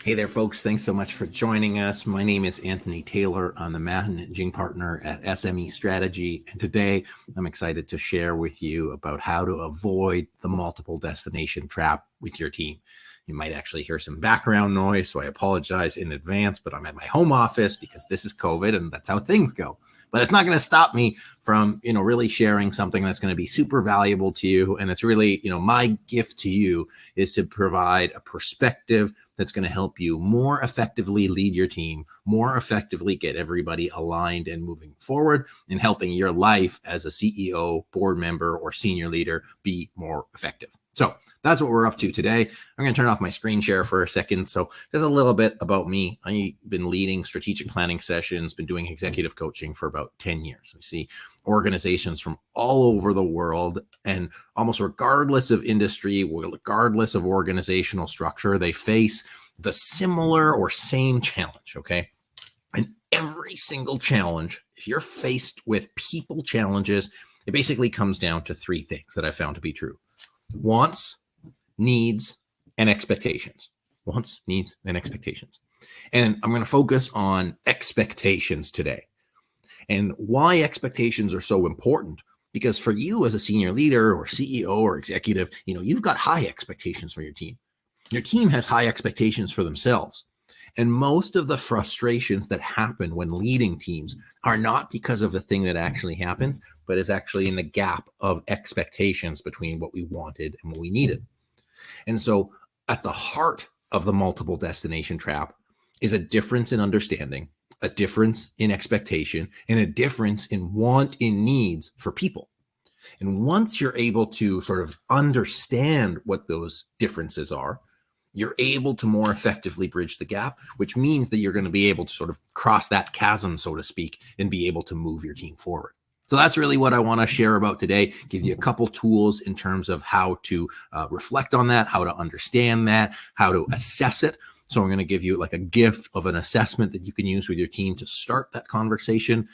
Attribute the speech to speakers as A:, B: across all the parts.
A: Hey there, folks. Thanks so much for joining us. My name is Anthony Taylor. I'm the managing partner at SME Strategy. And today I'm excited to share with you about how to avoid the multiple destination trap with your team. You might actually hear some background noise, so I apologize in advance, but I'm at my home office because this is COVID and that's how things go. But it's not going to stop me from, really sharing something that's going to be super valuable to you. And it's really, my gift to you is to provide a perspective that's going to help you more effectively lead your team, more effectively get everybody aligned and moving forward, and helping your life as a CEO, board member, or senior leader be more effective. So that's what we're up to today. I'm going to turn off my screen share for a second. So there's a little bit about me. I've been leading strategic planning sessions, been doing executive coaching for about 10 years. We see organizations from all over the world, and almost regardless of industry, regardless of organizational structure, they face the similar or same challenge, okay? And every single challenge, if you're faced with people challenges, it basically comes down to three things that I found to be true: wants, needs, and expectations. Wants, needs, and expectations. And I'm going to focus on expectations today. And why expectations are so important, because for you as a senior leader or CEO or executive, you've got high expectations for your team. Your team has high expectations for themselves. And most of the frustrations that happen when leading teams are not because of the thing that actually happens, but is actually in the gap of expectations between what we wanted and what we needed. And so at the heart of the multiple destination trap is a difference in understanding, a difference in expectation, and a difference in want and needs for people. And once you're able to sort of understand what those differences are, you're able to more effectively bridge the gap, which means that you're going to be able to sort of cross that chasm, so to speak, and be able to move your team forward. So that's really what I want to share about today, give you a couple tools in terms of how to reflect on that, how to understand that, how to assess it. So I'm going to give you like a gift of an assessment that you can use with your team to start that conversation.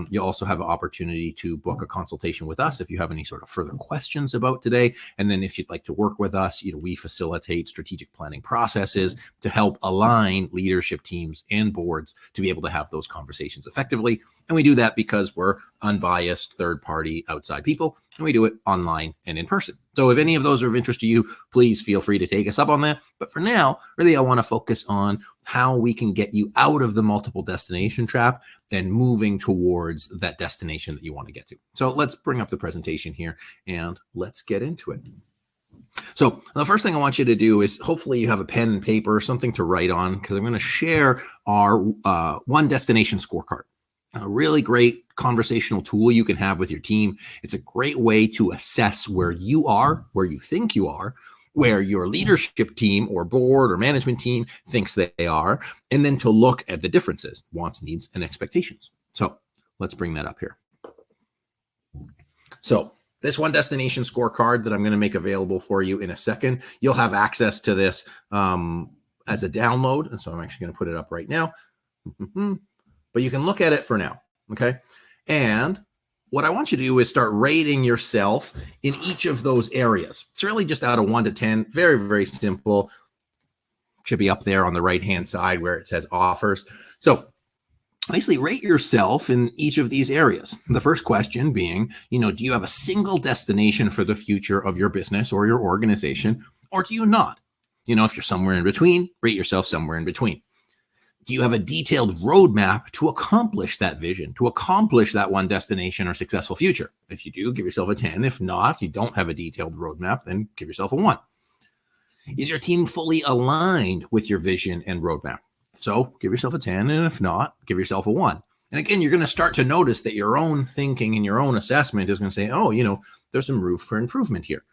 A: You also have an opportunity to book a consultation with us if you have any sort of further questions about today. And then if you'd like to work with us, we facilitate strategic planning processes to help align leadership teams and boards to be able to have those conversations effectively. And we do that because we're unbiased, third-party, outside people, and we do it online and in person. So if any of those are of interest to you, please feel free to take us up on that. But for now, really, I want to focus on how we can get you out of the multiple destination trap and moving towards that destination that you want to get to. So let's bring up the presentation here and let's get into it. So the first thing I want you to do is hopefully you have a pen and paper, something to write on, because I'm going to share our one Destination Scorecard. A really great conversational tool you can have with your team. It's a great way to assess where you are, where you think you are, where your leadership team or board or management team thinks they are, and then to look at the differences, wants, needs, and expectations. So let's bring that up here. So this one Destination Scorecard that I'm going to make available for you in a second, you'll have access to this as a download. And so I'm actually going to put it up right now. But you can look at it for now, okay? And what I want you to do is start rating yourself in each of those areas. It's really just out of 1 to 10, very, very simple. Should be up there on the right-hand side where it says offers. So basically rate yourself in each of these areas. The first question being, do you have a single destination for the future of your business or your organization, or do you not? If you're somewhere in between, rate yourself somewhere in between. Do you have a detailed roadmap to accomplish that vision, to accomplish that one destination or successful future? If you do, give yourself a 10. If not, you don't have a detailed roadmap, then give yourself a 1. Is your team fully aligned with your vision and roadmap? So give yourself a 10. And if not, give yourself a 1. And again, you're going to start to notice that your own thinking and your own assessment is going to say, oh, there's some room for improvement here.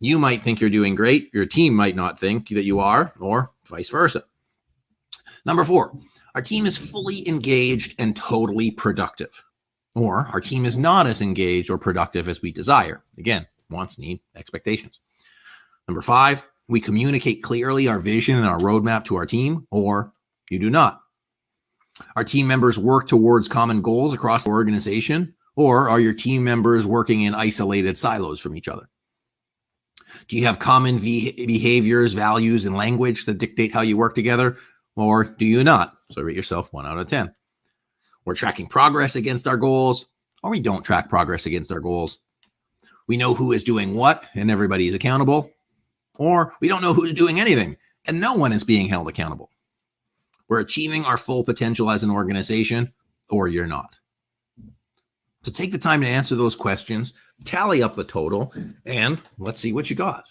A: You might think you're doing great. Your team might not think that you are, or vice versa. Number 4, our team is fully engaged and totally productive. Or our team is not as engaged or productive as we desire. Again, wants, need, expectations. Number 5, we communicate clearly our vision and our roadmap to our team, or you do not. Our team members work towards common goals across the organization, or are your team members working in isolated silos from each other? Do you have common behaviors, values, and language that dictate how you work together? or do you not? So rate yourself 1 out of 10. We're tracking progress against our goals, or we don't track progress against our goals. We know who is doing what and everybody is accountable, or we don't know who's doing anything and no one is being held accountable. We're achieving our full potential as an organization, or you're not. So take the time to answer those questions, tally up the total, and let's see what you got.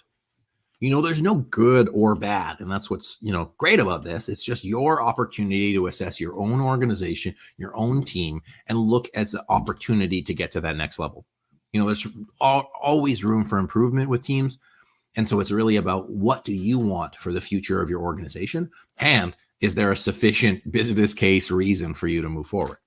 A: There's no good or bad, and that's what's, great about this. It's just your opportunity to assess your own organization, your own team, and look at the opportunity to get to that next level. There's always room for improvement with teams. And so it's really about, what do you want for the future of your organization? And is there a sufficient business case reason for you to move forward?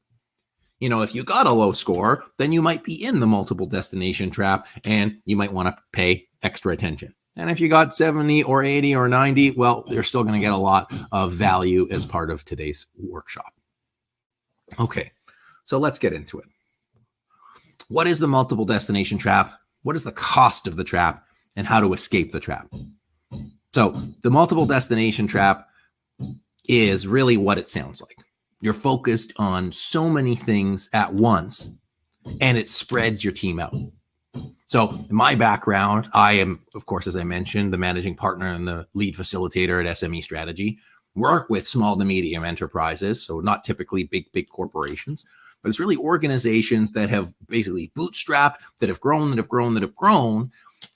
A: If you got a low score, then you might be in the multiple destination trap and you might want to pay extra attention. And if you got 70 or 80 or 90, well, you're still going to get a lot of value as part of today's workshop. Okay, so let's get into it. What is the multiple destination trap? What is the cost of the trap? And how to escape the trap? So the multiple destination trap is really what it sounds like. You're focused on so many things at once, and it spreads your team out. So in my background, I am, of course, as I mentioned, the managing partner and the lead facilitator at SME Strategy. Work with small to medium enterprises, so not typically big corporations, but it's really organizations that have basically bootstrapped, that have grown,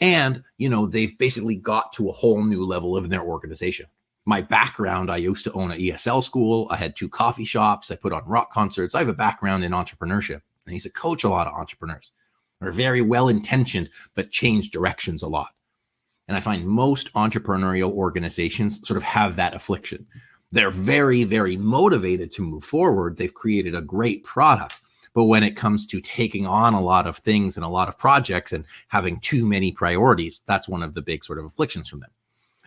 A: and they've basically got to a whole new level of their organization. My background, I used to own an ESL school. I had 2 coffee shops. I put on rock concerts. I have a background in entrepreneurship. I used to coach a lot of entrepreneurs. They're very well-intentioned, but change directions a lot. And I find most entrepreneurial organizations sort of have that affliction. They're very, very motivated to move forward. They've created a great product. But when it comes to taking on a lot of things and a lot of projects and having too many priorities, that's one of the big sort of afflictions from them.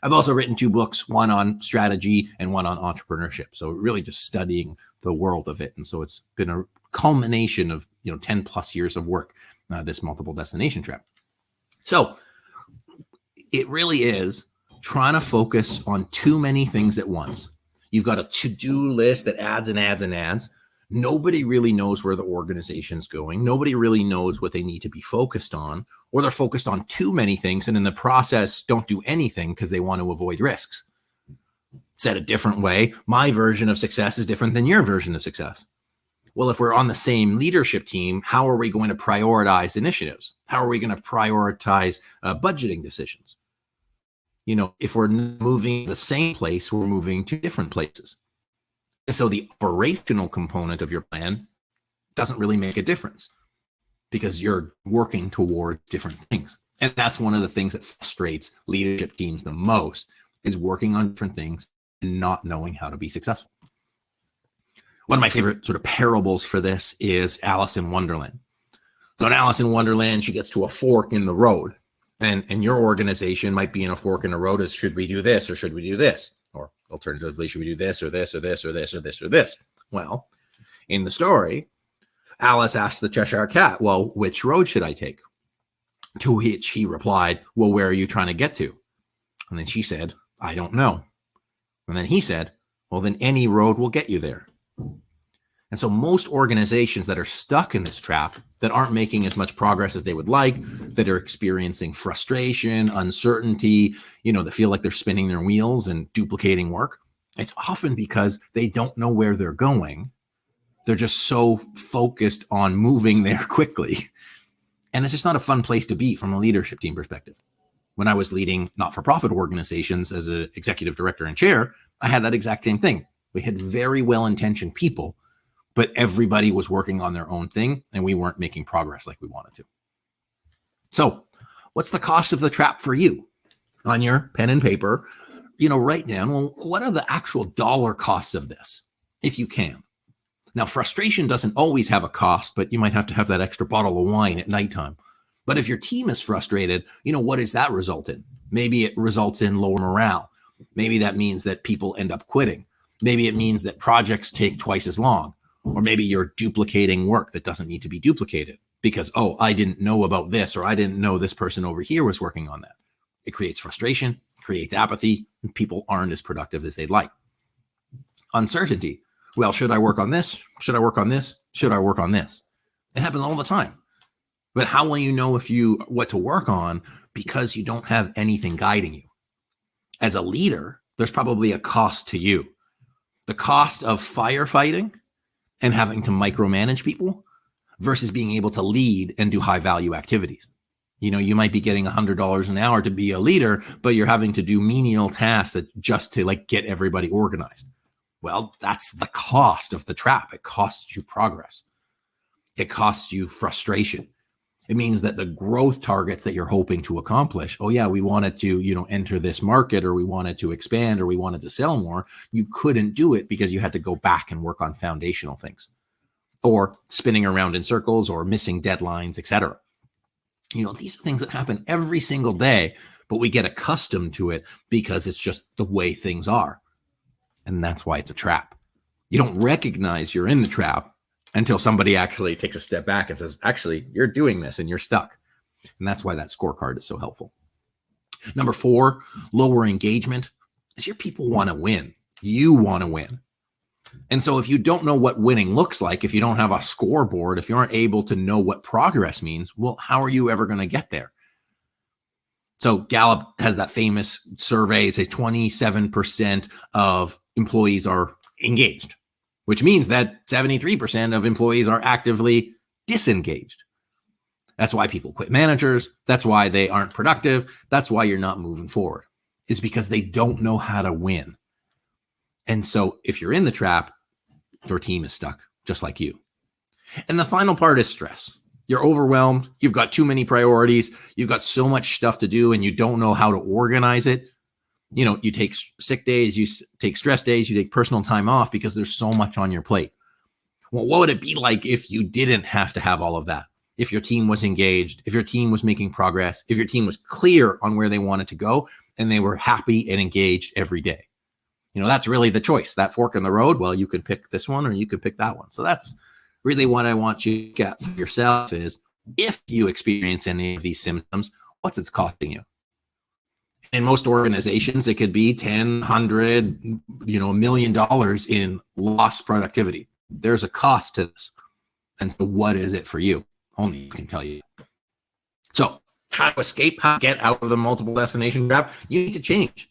A: I've also written 2 books, one on strategy and one on entrepreneurship. So really just studying the world of it. And so it's been a culmination of 10 plus years of work, this multiple destination trap. So it really is trying to focus on too many things at once. You've got a to-do list that adds and adds and adds. Nobody really knows where the organization's going. Nobody really knows what they need to be focused on, or they're focused on too many things and in the process don't do anything because they want to avoid risks. Said a different way, my version of success is different than your version of success. Well, if we're on the same leadership team, how are we going to prioritize initiatives? How are we going to prioritize budgeting decisions? If we're moving to the same place, we're moving to different places. And so the operational component of your plan doesn't really make a difference because you're working towards different things. And that's one of the things that frustrates leadership teams the most, is working on different things and not knowing how to be successful. One of my favorite sort of parables for this is Alice in Wonderland. So in Alice in Wonderland, she gets to a fork in the road, and your organization might be in a fork in the road as, should we do this or should we do this? Or alternatively, should we do this or this or this or this or this or this? Well, in the story, Alice asked the Cheshire Cat, well, which road should I take? To which he replied, well, where are you trying to get to? And then she said, I don't know. And then he said, well, then any road will get you there. And so most organizations that are stuck in this trap, that aren't making as much progress as they would like, that are experiencing frustration, uncertainty, that feel like they're spinning their wheels and duplicating work, it's often because they don't know where they're going. They're just so focused on moving there quickly. And it's just not a fun place to be from a leadership team perspective. When I was leading not-for-profit organizations as an executive director and chair, I had that exact same thing. We had very well-intentioned people, but everybody was working on their own thing and we weren't making progress like we wanted to. So what's the cost of the trap for you? On your pen and paper, write down, well, what are the actual dollar costs of this, if you can? Now, frustration doesn't always have a cost, but you might have to have that extra bottle of wine at nighttime. But if your team is frustrated, what does that result in? Maybe it results in lower morale. Maybe that means that people end up quitting. Maybe it means that projects take twice as long. Or maybe you're duplicating work that doesn't need to be duplicated because, I didn't know about this, or I didn't know this person over here was working on that. It creates frustration, creates apathy, and people aren't as productive as they'd like. uncertainty. Well, should I work on this? Should I work on this? Should I work on this? It happens all the time. But how will you know what to work on? Because you don't have anything guiding you. As a leader, there's probably a cost to you. The cost of firefighting and having to micromanage people versus being able to lead and do high value activities. You might be getting $100 an hour to be a leader, but you're having to do menial tasks just to get everybody organized. Well, that's the cost of the trap. It costs you progress. It costs you frustration. It means that the growth targets that you're hoping to accomplish, oh yeah, we wanted to, enter this market, or we wanted to expand, or we wanted to sell more. You couldn't do it because you had to go back and work on foundational things, or spinning around in circles, or missing deadlines, etc. These are things that happen every single day, but we get accustomed to it because it's just the way things are. And that's why it's a trap. You don't recognize you're in the trap until somebody actually takes a step back and says, actually, you're doing this and you're stuck. And that's why that scorecard is so helpful. Number 4, lower engagement is your people want to win. You want to win. And so if you don't know what winning looks like, if you don't have a scoreboard, if you aren't able to know what progress means, well, how are you ever going to get there? So Gallup has that famous survey. It says 27% of employees are engaged, which means that 73% of employees are actively disengaged. That's why people quit managers. That's why they aren't productive. That's why you're not moving forward. It's because they don't know how to win. And so if you're in the trap, your team is stuck, just like you. And the final part is stress. You're overwhelmed. You've got too many priorities. You've got so much stuff to do, and you don't know how to organize it. You take sick days, you take stress days, you take personal time off because there's so much on your plate. Well, what would it be like if you didn't have to have all of that? If your team was engaged, if your team was making progress, if your team was clear on where they wanted to go, and they were happy and engaged every day. That's really the choice, that fork in the road. Well, you could pick this one or you could pick that one. So that's really what I want you to get for yourself is, if you experience any of these symptoms, what's it's costing you? In most organizations, it could be 10, 100, $1 million in lost productivity. There's a cost to this. And so what is it for you? Only you can tell you. So how to escape, how to get out of the multiple destination trap? You need to change.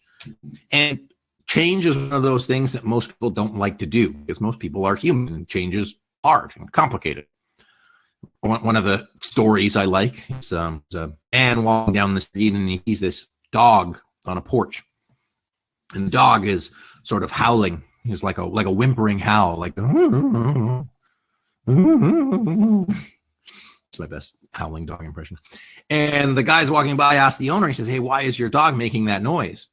A: And change is one of those things that most people don't like to do because most people are human, and change is hard and complicated. One of the stories I like is a man walking down the street, and he sees this dog on a porch, and the dog is sort of howling. He's like a whimpering howl, like it's my best howling dog impression. And the guy's walking by, asks the owner, he says, "Hey, why is your dog making that noise?"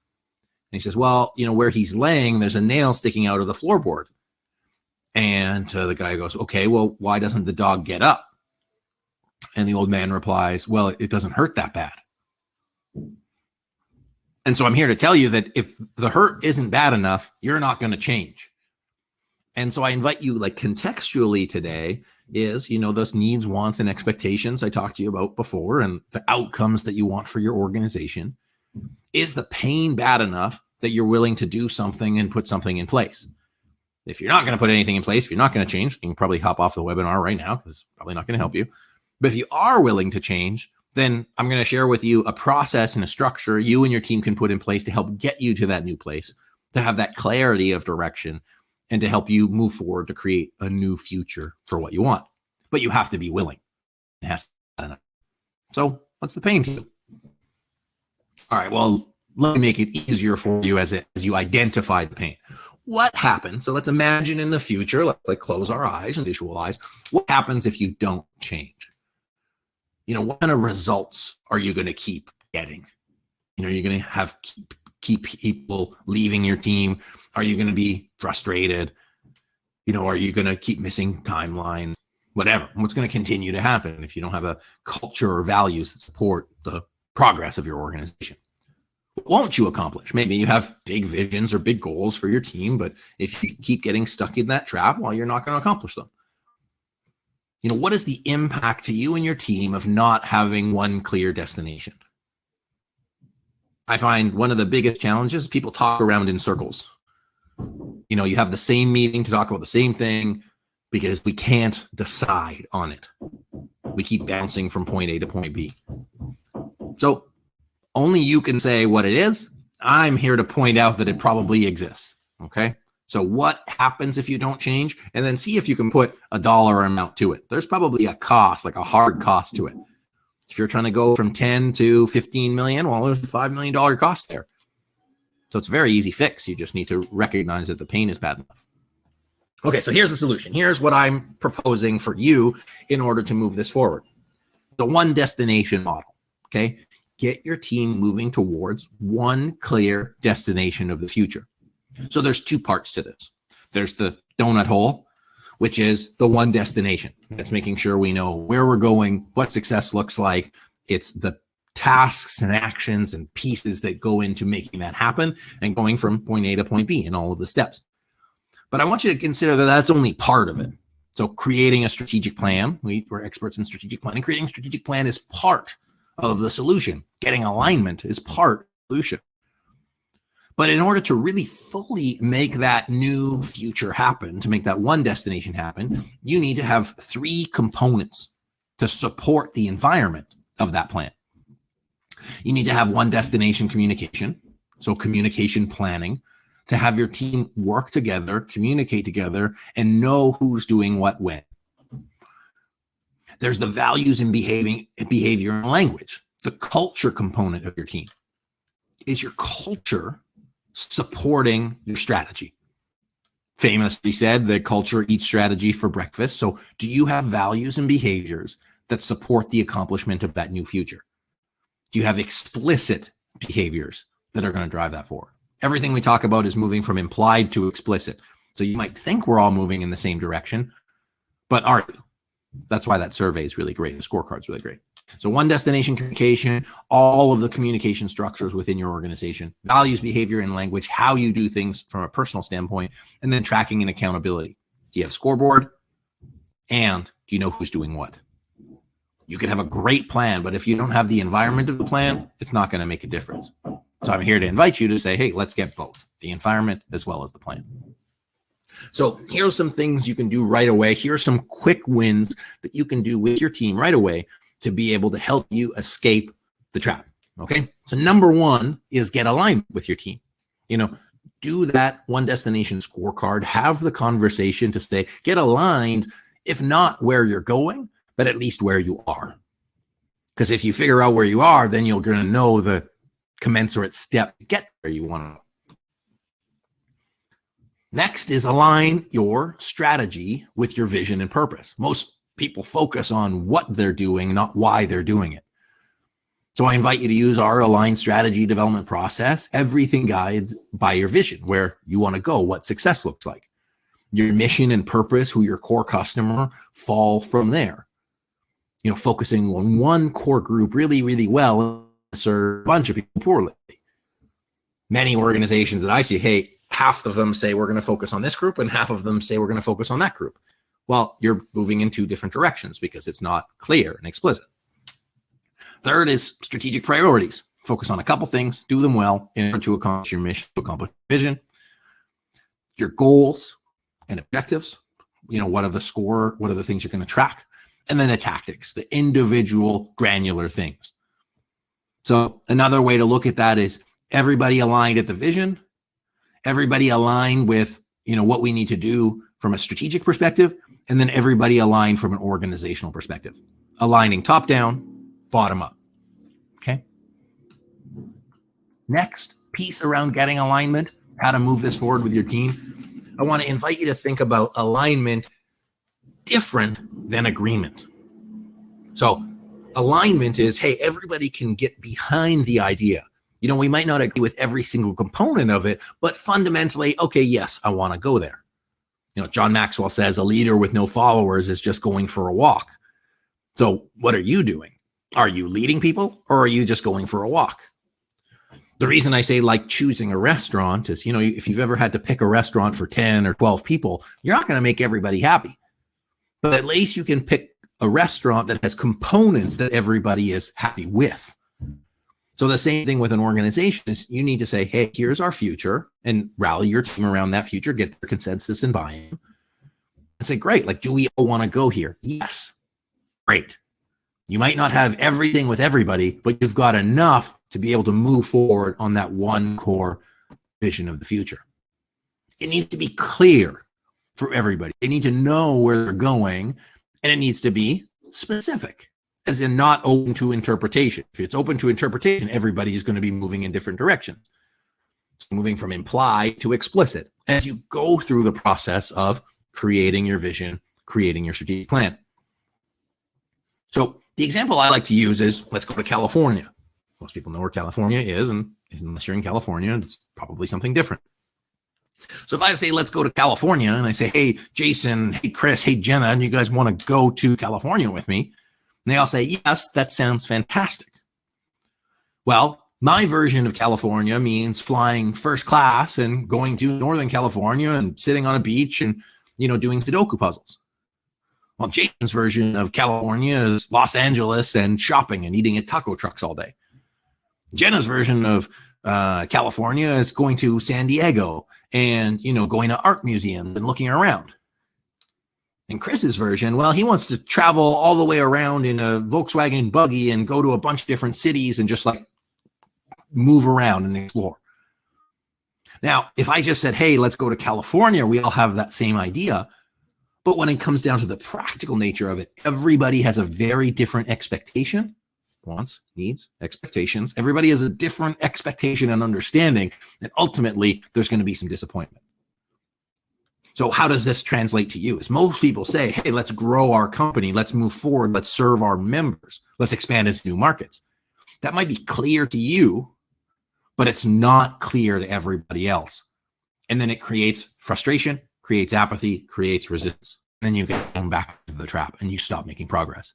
A: And he says, "Well, where he's laying, there's a nail sticking out of the floorboard." And the guy goes, "Okay, well, why doesn't the dog get up?" And the old man replies, "Well, it doesn't hurt that bad." And so I'm here to tell you that if the hurt isn't bad enough, you're not going to change. And so I invite you, contextually today is, those needs, wants, and expectations I talked to you about before, and the outcomes that you want for your organization. Is the pain bad enough that you're willing to do something and put something in place? If you're not going to put anything in place, if you're not going to change, you can probably hop off the webinar right now because it's probably not going to help you. But if you are willing to change, then I'm going to share with you a process and a structure you and your team can put in place to help get you to that new place, to have that clarity of direction, and to help you move forward to create a new future for what you want. But you have to be willing. It has to be enough. So what's the pain to you? All right, well, let me make it easier for you as you identify the pain. What happens? So let's imagine in the future, let's close our eyes and visualize. What happens if you don't change? What kind of results are you going to keep getting? You're going to have keep people leaving your team. Are you going to be frustrated? Are you going to keep missing timelines? Whatever. What's going to continue to happen if you don't have a culture or values that support the progress of your organization? What won't you accomplish? Maybe you have big visions or big goals for your team, but if you keep getting stuck in that trap, well, you're not going to accomplish them. What is the impact to you and your team of not having one clear destination? I find one of the biggest challenges, people talk around in circles. You have the same meeting to talk about the same thing because we can't decide on it. We keep bouncing from point A to point B. So only you can say what it is. I'm here to point out that it probably exists. Okay. So what happens if you don't change? And then see if you can put a dollar amount to it. There's probably a cost, like a hard cost to it. If you're trying to go from 10 to 15 million, well, there's a $5 million cost there. So it's a very easy fix. You just need to recognize that the pain is bad enough. Okay, so here's the solution. Here's what I'm proposing for you in order to move this forward. The one destination model, okay? Get your team moving towards one clear destination of the future. So there's two parts to this. There's the donut hole, which is the one destination. That's making sure we know where we're going, what success looks like. It's the tasks and actions and pieces that go into making that happen and going from point A to point B in all of the steps. But I want you to consider that that's only part of it. So creating a strategic plan, we're experts in strategic planning. Creating a strategic plan is part of the solution. Getting alignment is part of the solution. But in order to really fully make that new future happen, to make that one destination happen, you need to have three components to support the environment of that plan. You need to have one destination communication, so communication planning, to have your team work together, communicate together, and know who's doing what when. There's the values and behavior and language, the culture component of your team. Is your culture supporting your strategy? Famously said, the culture eats strategy for breakfast. So do you have values and behaviors that support the accomplishment of that new future? Do you have explicit behaviors that are going to drive that forward? Everything we talk about is moving from implied to explicit. So you might think we're all moving in the same direction, but are you? That's why that survey is really great. The scorecard's really great. So one destination communication, all of the communication structures within your organization, values, behavior, and language, how you do things from a personal standpoint, and then tracking and accountability. Do you have a scoreboard? And do you know who's doing what? You can have a great plan, but if you don't have the environment of the plan, it's not going to make a difference. So I'm here to invite you to say, hey, let's get both, the environment as well as the plan. So here's some things you can do right away. Here are some quick wins that you can do with your team right away to be able to help you escape the trap. Okay. So number one is get aligned with your team. Do that one destination scorecard, have the conversation to stay, get aligned, if not where you're going, but at least where you are. Because if you figure out where you are, then you're going to know the commensurate step to get where you want to. Next is align your strategy with your vision and purpose. Most people focus on what they're doing, not why they're doing it. So I invite you to use our aligned strategy development process. Everything guides by your vision, where you want to go, what success looks like. Your mission and purpose, who your core customer, fall from there. Focusing on one core group really, really well, serve a bunch of people poorly. Many organizations that I see, hey, half of them say we're going to focus on this group and half of them say we're going to focus on that group. Well, you're moving in two different directions because it's not clear and explicit. Third is strategic priorities. Focus on a couple things, do them well in order to accomplish your mission, to accomplish your vision. Your goals and objectives, what are the things you're going to track? And then the tactics, the individual granular things. So another way to look at that is everybody aligned at the vision, everybody aligned with, what we need to do from a strategic perspective, and then everybody aligned from an organizational perspective, aligning top down, bottom up. Okay. Next piece around getting alignment, how to move this forward with your team. I want to invite you to think about alignment different than agreement. So alignment is, hey, everybody can get behind the idea. We might not agree with every single component of it, but fundamentally, okay, yes, I want to go there. John Maxwell says a leader with no followers is just going for a walk. So what are you doing? Are you leading people or are you just going for a walk? The reason I say like choosing a restaurant is, if you've ever had to pick a restaurant for 10 or 12 people, you're not going to make everybody happy. But at least you can pick a restaurant that has components that everybody is happy with. So the same thing with an organization is you need to say, hey, here's our future, and rally your team around that future, get their consensus and buy-in, and say, great, like, do we all want to go here? Yes. Great. You might not have everything with everybody, but you've got enough to be able to move forward on that one core vision of the future. It needs to be clear for everybody. They need to know where they're going, and it needs to be specific, as in not open to interpretation. If it's open to interpretation, everybody is going to be moving in different directions. So moving from implied to explicit as you go through the process of creating your vision, creating your strategic plan. So the example I like to use is, let's go to California. Most people know where California is, and unless you're in California, it's probably something different. So if I say, let's go to California, and I say, hey, Jason, hey, Chris, hey, Jenna, and you guys want to go to California with me? And they all say, yes, that sounds fantastic. Well, my version of California means flying first class and going to Northern California and sitting on a beach and, doing Sudoku puzzles. Well, Jason's version of California is Los Angeles and shopping and eating at taco trucks all day. Jenna's version of California is going to San Diego and, going to art museums and looking around. And Chris's version, well, he wants to travel all the way around in a Volkswagen buggy and go to a bunch of different cities and just like move around and explore. Now, if I just said, hey, let's go to California, we all have that same idea. But when it comes down to the practical nature of it, everybody has a very different expectation, wants, needs, expectations. Everybody has a different expectation and understanding, and ultimately there's going to be some disappointment. So how does this translate to you? Is most people say, hey, let's grow our company, let's move forward, let's serve our members, let's expand into new markets. That might be clear to you, but it's not clear to everybody else. And then it creates frustration, creates apathy, creates resistance. And then you get thrown back into the trap and you stop making progress.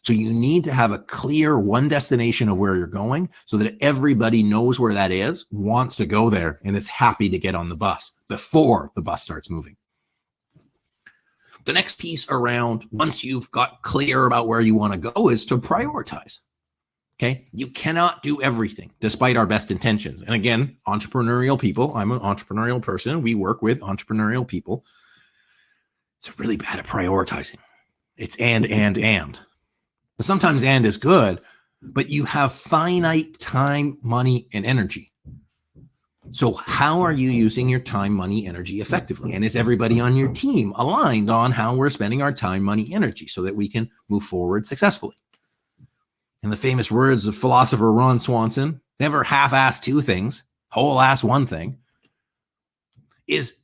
A: So you need to have a clear one destination of where you're going so that everybody knows where that is, wants to go there, and is happy to get on the bus before the bus starts moving. The next piece around, once you've got clear about where you want to go, is to prioritize. Okay, you cannot do everything despite our best intentions. And again, entrepreneurial people, I'm an entrepreneurial person. We work with entrepreneurial people. It's really bad at prioritizing. It's and. But sometimes and is good, but you have finite time, money, and energy. So how are you using your time, money, energy effectively? And is everybody on your team aligned on how we're spending our time, money, energy so that we can move forward successfully? In the famous words of philosopher Ron Swanson, never half-ass two things, whole-ass one thing, is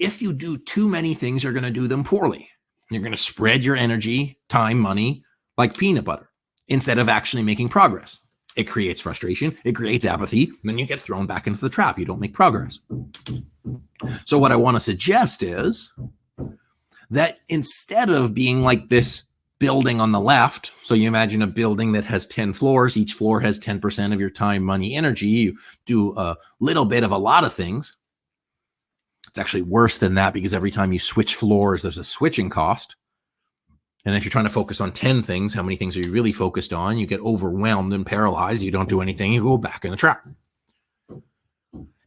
A: if you do too many things, you're going to do them poorly. You're going to spread your energy, time, money like peanut butter instead of actually making progress. It creates frustration. It creates apathy. And then you get thrown back into the trap. You don't make progress. So what I want to suggest is that instead of being like this building on the left, so you imagine a building that has 10 floors, each floor has 10% of your time, money, energy. You do a little bit of a lot of things. It's actually worse than that because every time you switch floors, there's a switching cost. And if you're trying to focus on 10 things, how many things are you really focused on? You get overwhelmed and paralyzed. You don't do anything. You go back in the trap.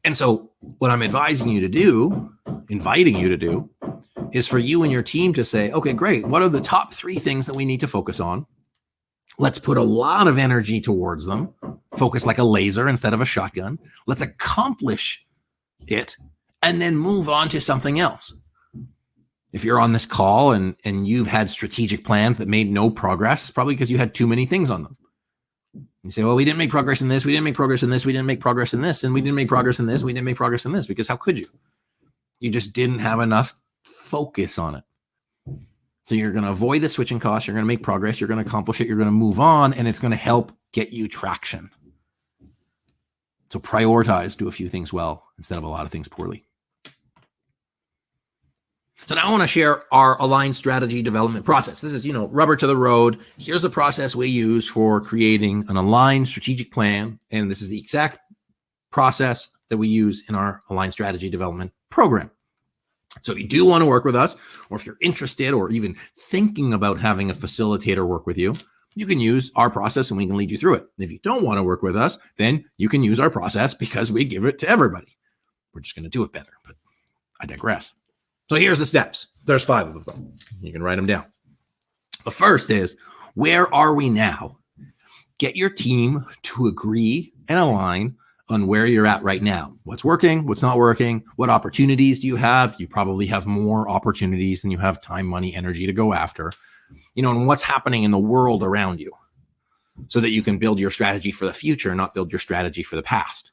A: And so what I'm advising you to do, inviting you to do, is for you and your team to say, okay, great. What are the top 3 things that we need to focus on? Let's put a lot of energy towards them. Focus like a laser instead of a shotgun. Let's accomplish it and then move on to something else. If you're on this call and you've had strategic plans that made no progress, it's probably because you had too many things on them. You say, well, we didn't make progress in this. We didn't make progress in this. We didn't make progress in this. And we didn't make progress in this. We didn't make progress in this. Because how could you? You just didn't have enough focus on it. So you're going to avoid the switching costs. You're going to make progress. You're going to accomplish it. You're going to move on. And it's going to help get you traction. So prioritize, do a few things well instead of a lot of things poorly. So now I want to share our aligned strategy development process. This is, rubber to the road. Here's the process we use for creating an aligned strategic plan. And this is the exact process that we use in our aligned strategy development program. So if you do want to work with us, or if you're interested or even thinking about having a facilitator work with you, you can use our process and we can lead you through it. If you don't want to work with us, then you can use our process because we give it to everybody. We're just going to do it better, but I digress. So here's the steps. There's 5 of them. You can write them down. The first is, where are we now? Get your team to agree and align on where you're at right now. What's working, what's not working, what opportunities do you have? You probably have more opportunities than you have time, money, energy to go after. And what's happening in the world around you so that you can build your strategy for the future, not build your strategy for the past.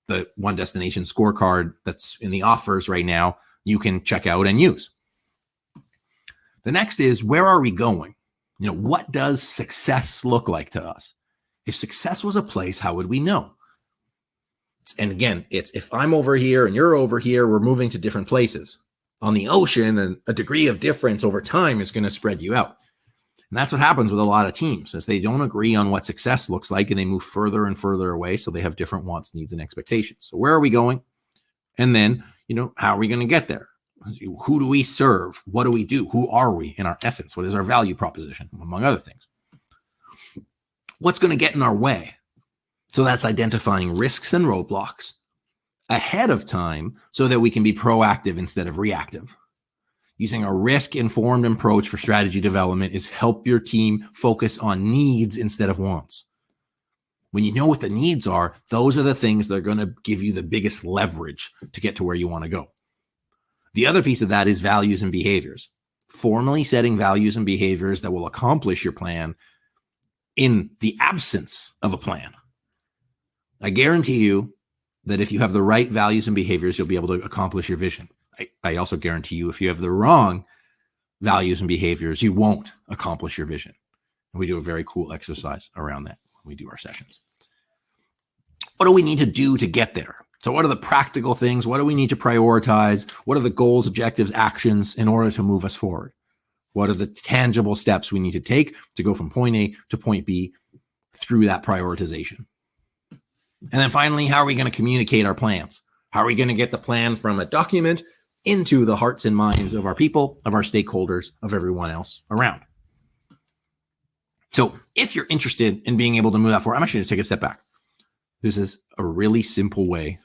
A: The One Destination Scorecard that's in the offers right now, you can check out and use. The next is, where are we going? What does success look like to us? If success was a place, how would we know? And again, it's if I'm over here and you're over here, we're moving to different places. On the ocean, and a degree of difference over time is going to spread you out. And that's what happens with a lot of teams, is they don't agree on what success looks like and they move further and further away. So they have different wants, needs, and expectations. So where are we going? And then, how are we going to get there? Who do we serve? What do we do? Who are we in our essence? What is our value proposition, among other things? What's going to get in our way? So that's identifying risks and roadblocks ahead of time so that we can be proactive instead of reactive. Using a risk-informed approach for strategy development is help your team focus on needs instead of wants. When you know what the needs are, those are the things that are going to give you the biggest leverage to get to where you want to go. The other piece of that is values and behaviors. Formally setting values and behaviors that will accomplish your plan in the absence of a plan. I guarantee you that if you have the right values and behaviors, you'll be able to accomplish your vision. I also guarantee you if you have the wrong values and behaviors, you won't accomplish your vision. And we do a very cool exercise around that when we do our sessions. What do we need to do to get there? So what are the practical things? What do we need to prioritize? What are the goals, objectives, actions in order to move us forward? What are the tangible steps we need to take to go from point A to point B through that prioritization? And then finally, how are we going to communicate our plans? How are we going to get the plan from a document into the hearts and minds of our people, of our stakeholders, of everyone else around? So if you're interested in being able to move that forward, I'm actually going to take a step back. This is a really simple way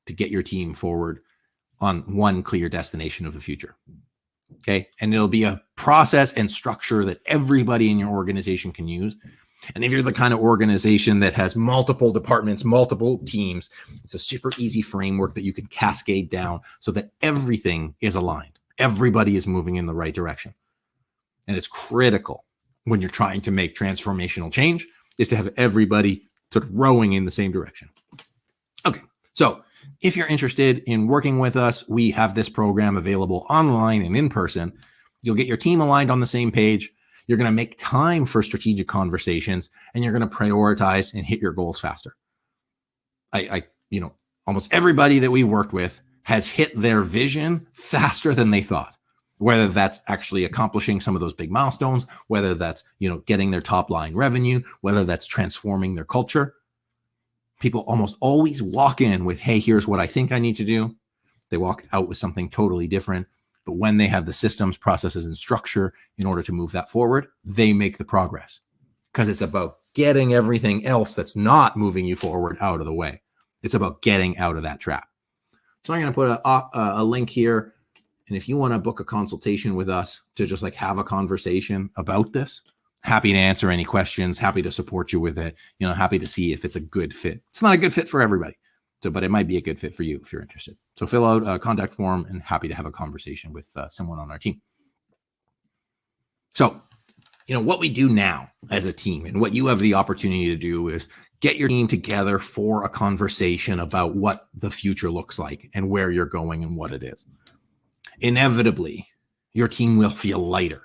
A: to get your team forward on one clear destination of the future. Okay. And it'll be a process and structure that everybody in your organization can use. And if you're the kind of organization that has multiple departments, multiple teams, it's a super easy framework that you can cascade down so that everything is aligned. Everybody is moving in the right direction. And it's critical when you're trying to make transformational change is to have everybody sort of rowing in the same direction. Okay. So if you're interested in working with us, we have this program available online and in person. You'll get your team aligned on the same page. You're going to make time for strategic conversations and you're going to prioritize and hit your goals faster. Almost everybody that we've worked with has hit their vision faster than they thought, whether that's actually accomplishing some of those big milestones, whether that's, getting their top line revenue, whether that's transforming their culture. People almost always walk in with, hey, here's what I think I need to do. They walk out with something totally different. But when they have the systems, processes, and structure in order to move that forward, they make the progress because it's about getting everything else that's not moving you forward out of the way. It's about getting out of that trap. So I'm going to put a link here. And if you want to book a consultation with us to just have a conversation about this, happy to answer any questions, happy to support you with it, happy to see if it's a good fit. It's not a good fit for everybody. But it might be a good fit for you if you're interested. So fill out a contact form and happy to have a conversation with someone on our team. So, what we do now as a team and what you have the opportunity to do is get your team together for a conversation about what the future looks like and where you're going and what it is. Inevitably, your team will feel lighter.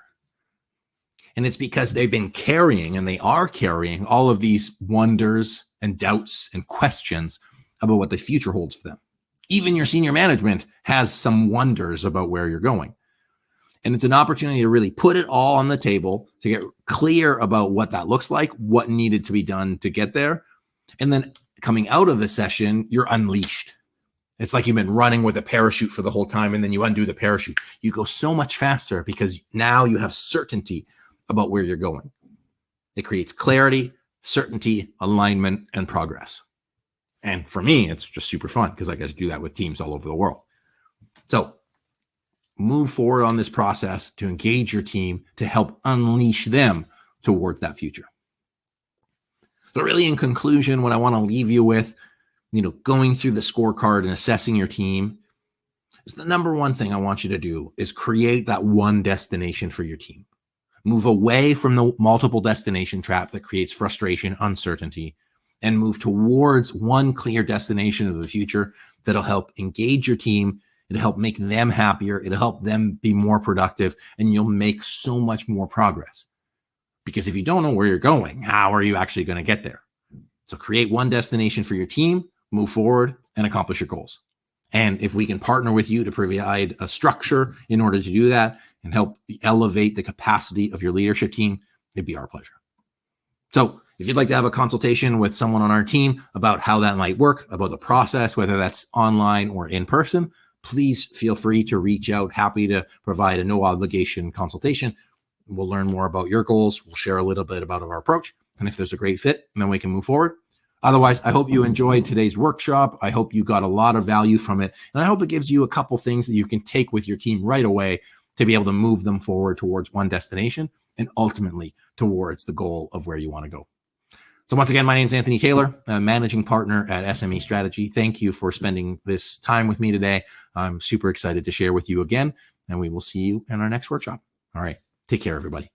A: And it's because they've been carrying and they are carrying all of these wonders and doubts and questions about what the future holds for them. Even your senior management has some wonders about where you're going. And it's an opportunity to really put it all on the table to get clear about what that looks like, what needed to be done to get there. And then coming out of the session, you're unleashed. It's like you've been running with a parachute for the whole time and then you undo the parachute. You go so much faster because now you have certainty about where you're going. It creates clarity, certainty, alignment, and progress. And for me, it's just super fun because I get to do that with teams all over the world. So move forward on this process to engage your team to help unleash them towards that future. So really, in conclusion, what I want to leave you with, going through the scorecard and assessing your team, is the number one thing I want you to do is create that one destination for your team. Move away from the multiple destination trap that creates frustration, uncertainty, and move towards one clear destination of the future that'll help engage your team. It'll help make them happier. It'll help them be more productive, and you'll make so much more progress. Because if you don't know where you're going, how are you actually going to get there? So create one destination for your team, move forward, and accomplish your goals. And if we can partner with you to provide a structure in order to do that and help elevate the capacity of your leadership team, it'd be our pleasure. So if you'd like to have a consultation with someone on our team about how that might work, about the process, whether that's online or in person, please feel free to reach out. Happy to provide a no obligation consultation. We'll learn more about your goals. We'll share a little bit about our approach. And if there's a great fit, then we can move forward. Otherwise, I hope you enjoyed today's workshop. I hope you got a lot of value from it. And I hope it gives you a couple things that you can take with your team right away to be able to move them forward towards one destination and ultimately towards the goal of where you want to go. So once again, my name is Anthony Taylor, a managing partner at SME Strategy. Thank you for spending this time with me today. I'm super excited to share with you again, and we will see you in our next workshop. All right. Take care, everybody.